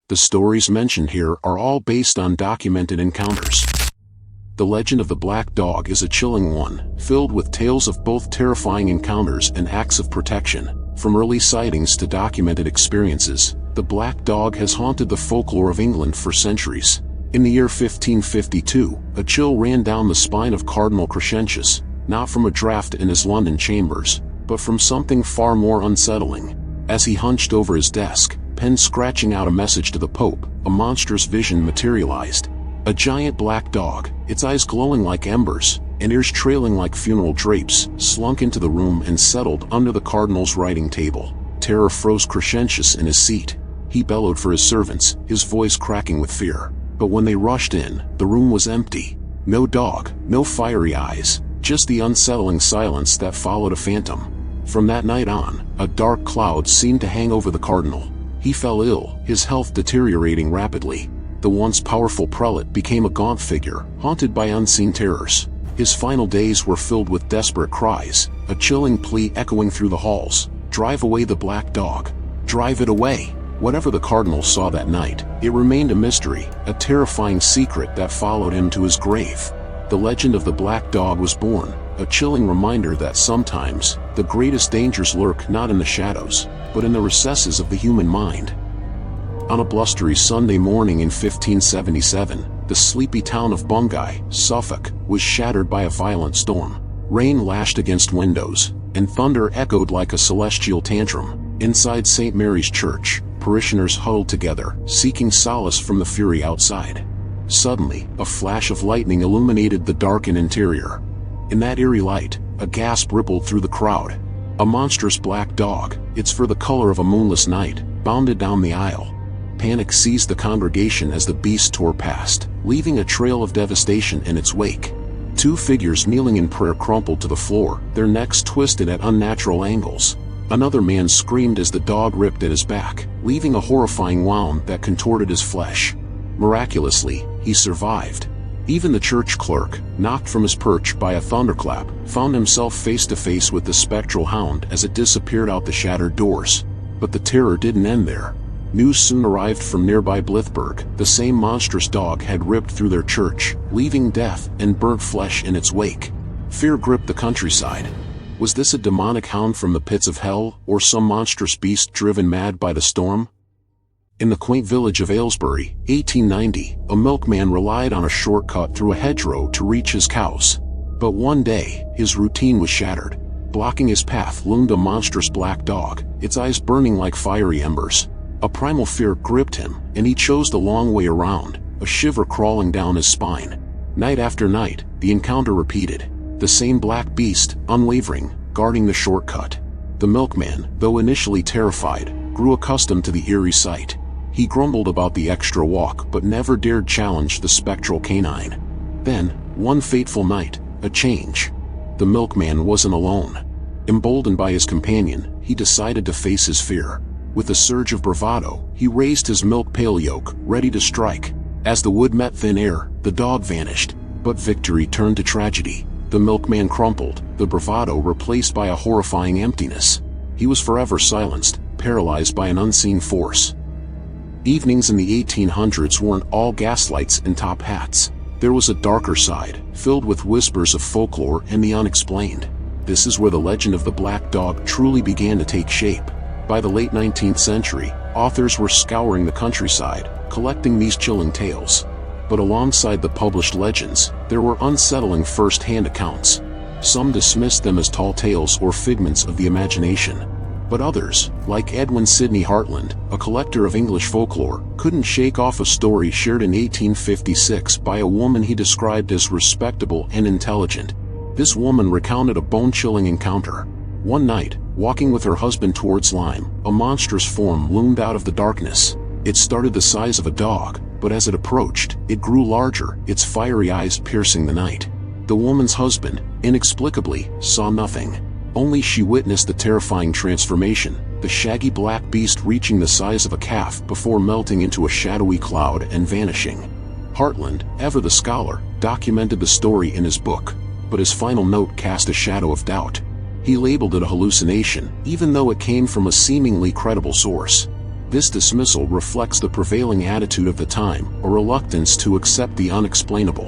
The stories mentioned here are all based on documented encounters. The legend of the Black Dog is a chilling one, filled with tales of both terrifying encounters and acts of protection. From early sightings to documented experiences, the Black Dog has haunted the folklore of England for centuries. In the year 1552, a chill ran down the spine of Cardinal Crescentius, not from a draught in his London chambers, but from something far more unsettling. As he hunched over his desk, pen scratching out a message to the Pope, a monstrous vision materialized. A giant black dog, its eyes glowing like embers, and ears trailing like funeral drapes, slunk into the room and settled under the cardinal's writing table. Terror froze Crescentius in his seat. He bellowed for his servants, his voice cracking with fear. But when they rushed in, the room was empty. No dog, no fiery eyes, just the unsettling silence that followed a phantom. From that night on, a dark cloud seemed to hang over the cardinal. He fell ill, his health deteriorating rapidly. The once powerful prelate became a gaunt figure, haunted by unseen terrors. His final days were filled with desperate cries, a chilling plea echoing through the halls. Drive away the black dog. Drive it away. Whatever the cardinal saw that night, it remained a mystery, a terrifying secret that followed him to his grave. The legend of the Black Dog was born, a chilling reminder that sometimes, the greatest dangers lurk not in the shadows, but in the recesses of the human mind. On a blustery Sunday morning in 1577, the sleepy town of Bungay, Suffolk, was shattered by a violent storm. Rain lashed against windows, and thunder echoed like a celestial tantrum. Inside St. Mary's Church, parishioners huddled together, seeking solace from the fury outside. Suddenly, a flash of lightning illuminated the darkened interior. In that eerie light, a gasp rippled through the crowd. A monstrous black dog, its fur the color of a moonless night, bounded down the aisle. Panic seized the congregation as the beast tore past, leaving a trail of devastation in its wake. Two figures kneeling in prayer crumpled to the floor, their necks twisted at unnatural angles. Another man screamed as the dog ripped at his back, leaving a horrifying wound that contorted his flesh. Miraculously, he survived. Even the church clerk, knocked from his perch by a thunderclap, found himself face to face with the spectral hound as it disappeared out the shattered doors. But the terror didn't end there. News soon arrived from nearby Blithburg. The same monstrous dog had ripped through their church, leaving death and burnt flesh in its wake. Fear gripped the countryside. Was this a demonic hound from the pits of hell, or some monstrous beast driven mad by the storm? In the quaint village of Aylesbury, 1890, a milkman relied on a shortcut through a hedgerow to reach his cows. But one day, his routine was shattered. Blocking his path loomed a monstrous black dog, its eyes burning like fiery embers. A primal fear gripped him, and he chose the long way around, a shiver crawling down his spine. Night after night, the encounter repeated. The same black beast, unwavering, guarding the shortcut. The milkman, though initially terrified, grew accustomed to the eerie sight. He grumbled about the extra walk but never dared challenge the spectral canine. Then, one fateful night, a change. The milkman wasn't alone. Emboldened by his companion, he decided to face his fear. With a surge of bravado, he raised his milk pail yoke, ready to strike. As the wood met thin air, the dog vanished, but victory turned to tragedy. The milkman crumpled, the bravado replaced by a horrifying emptiness. He was forever silenced, paralyzed by an unseen force. Evenings in the 1800s weren't all gaslights and top hats. There was a darker side, filled with whispers of folklore and the unexplained. This is where the legend of the Black Dog truly began to take shape. By the late 19th century, authors were scouring the countryside, collecting these chilling tales. But alongside the published legends, there were unsettling first-hand accounts. Some dismissed them as tall tales or figments of the imagination. But others, like Edwin Sidney Hartland, a collector of English folklore, couldn't shake off a story shared in 1856 by a woman he described as respectable and intelligent. This woman recounted a bone-chilling encounter. One night, walking with her husband towards Lyme, a monstrous form loomed out of the darkness. It started the size of a dog, but as it approached, it grew larger, its fiery eyes piercing the night. The woman's husband, inexplicably, saw nothing. Only she witnessed the terrifying transformation, the shaggy black beast reaching the size of a calf before melting into a shadowy cloud and vanishing. Hartland, ever the scholar, documented the story in his book, but his final note cast a shadow of doubt. He labeled it a hallucination, even though it came from a seemingly credible source. This dismissal reflects the prevailing attitude of the time, a reluctance to accept the unexplainable.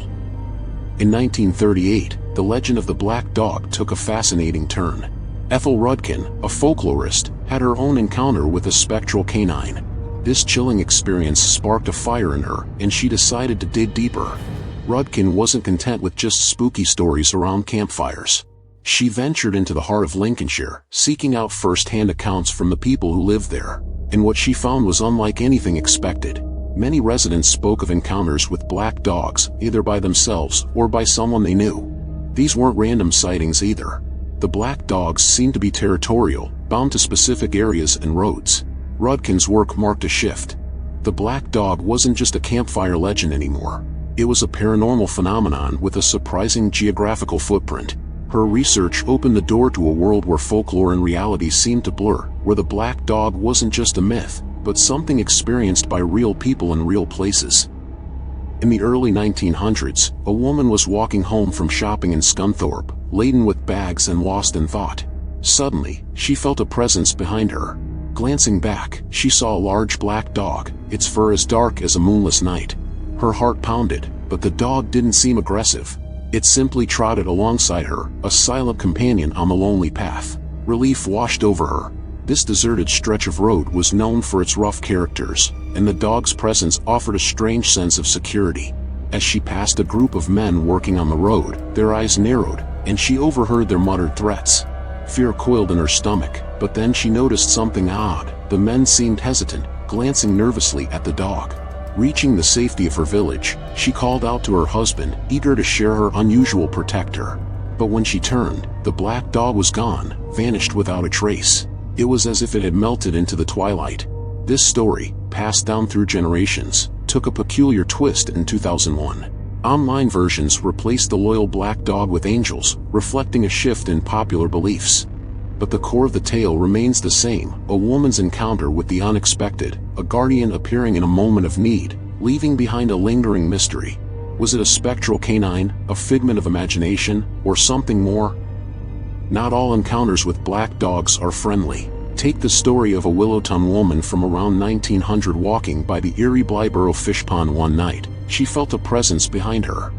In 1938, the legend of the black dog took a fascinating turn. Ethel Rudkin, a folklorist, had her own encounter with a spectral canine. This chilling experience sparked a fire in her, and she decided to dig deeper. Rudkin wasn't content with just spooky stories around campfires. She ventured into the heart of Lincolnshire, seeking out first-hand accounts from the people who lived there. And what she found was unlike anything expected. Many residents spoke of encounters with black dogs, either by themselves or by someone they knew. These weren't random sightings either. The black dogs seemed to be territorial, bound to specific areas and roads. Rudkin's work marked a shift. The black dog wasn't just a campfire legend anymore. It was a paranormal phenomenon with a surprising geographical footprint. Her research opened the door to a world where folklore and reality seemed to blur, where the black dog wasn't just a myth, but something experienced by real people in real places. In the early 1900s, a woman was walking home from shopping in Scunthorpe, laden with bags and lost in thought. Suddenly, she felt a presence behind her. Glancing back, she saw a large black dog, its fur as dark as a moonless night. Her heart pounded, but the dog didn't seem aggressive. It simply trotted alongside her, a silent companion on the lonely path. Relief washed over her. This deserted stretch of road was known for its rough characters, and the dog's presence offered a strange sense of security. As she passed a group of men working on the road, their eyes narrowed, and she overheard their muttered threats. Fear coiled in her stomach, but then she noticed something odd. The men seemed hesitant, glancing nervously at the dog. Reaching the safety of her village, she called out to her husband, eager to share her unusual protector. But when she turned, the black dog was gone, vanished without a trace. It was as if it had melted into the twilight. This story, passed down through generations, took a peculiar twist in 2001. Online versions replaced the loyal black dog with angels, reflecting a shift in popular beliefs. But the core of the tale remains the same, a woman's encounter with the unexpected, a guardian appearing in a moment of need, leaving behind a lingering mystery. Was it a spectral canine, a figment of imagination, or something more? Not all encounters with black dogs are friendly. Take the story of a Willowton woman from around 1900 walking by the eerie Blyborough fish pond one night. She felt a presence behind her.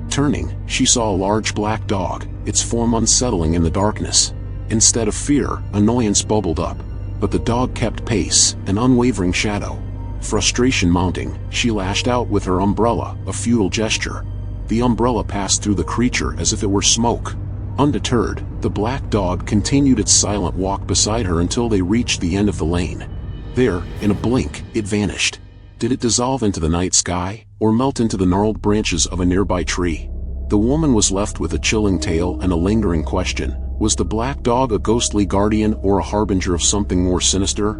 Turning, she saw a large black dog, its form unsettling in the darkness. Instead of fear, annoyance bubbled up. But the dog kept pace, an unwavering shadow. Frustration mounting, she lashed out with her umbrella, a futile gesture. The umbrella passed through the creature as if it were smoke. Undeterred, the black dog continued its silent walk beside her until they reached the end of the lane. There, in a blink, it vanished. Did it dissolve into the night sky, or melt into the gnarled branches of a nearby tree? The woman was left with a chilling tale and a lingering question. Was the black dog a ghostly guardian or a harbinger of something more sinister?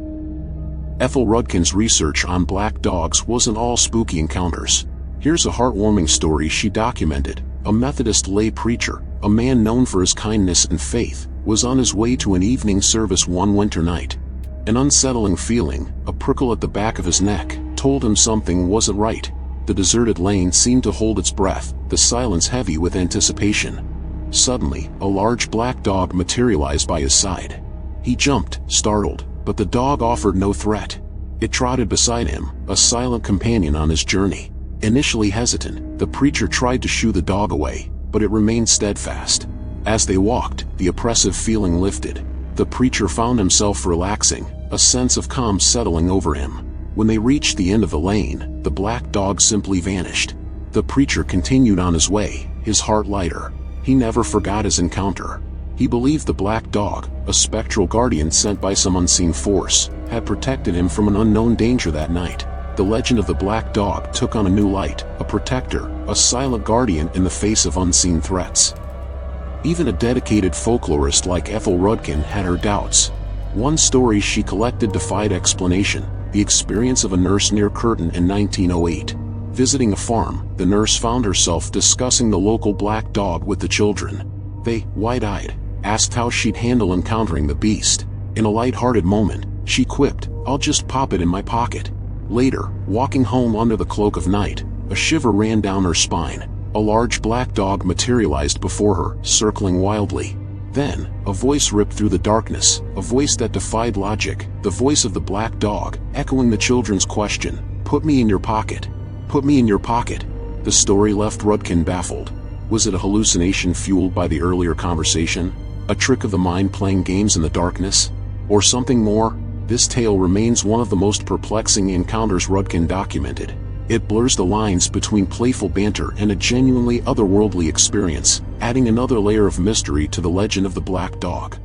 Ethel Rudkin's research on black dogs wasn't all spooky encounters. Here's a heartwarming story she documented. A Methodist lay preacher, a man known for his kindness and faith, was on his way to an evening service one winter night. An unsettling feeling, a prickle at the back of his neck, told him something wasn't right. The deserted lane seemed to hold its breath, the silence heavy with anticipation. Suddenly, a large black dog materialized by his side. He jumped, startled, but the dog offered no threat. It trotted beside him, a silent companion on his journey. Initially hesitant, the preacher tried to shoo the dog away, but it remained steadfast. As they walked, the oppressive feeling lifted. The preacher found himself relaxing, a sense of calm settling over him. When they reached the end of the lane, the black dog simply vanished. The preacher continued on his way, his heart lighter. He never forgot his encounter. He believed the black dog, a spectral guardian sent by some unseen force, had protected him from an unknown danger that night. The legend of the black dog took on a new light, a protector, a silent guardian in the face of unseen threats. Even a dedicated folklorist like Ethel Rudkin had her doubts. One story she collected defied explanation, the experience of a nurse near Curtin in 1908. Visiting a farm, the nurse found herself discussing the local black dog with the children. They, wide-eyed, asked how she'd handle encountering the beast. In a light-hearted moment, she quipped, "I'll just pop it in my pocket." Later, walking home under the cloak of night, a shiver ran down her spine. A large black dog materialized before her, circling wildly. Then, a voice ripped through the darkness, a voice that defied logic, the voice of the black dog, echoing the children's question, "Put me in your pocket. Put me in your pocket." The story left Rudkin baffled. Was it a hallucination fueled by the earlier conversation? A trick of the mind playing games in the darkness? Or something more? This tale remains one of the most perplexing encounters Rudkin documented. It blurs the lines between playful banter and a genuinely otherworldly experience, adding another layer of mystery to the legend of the black dog.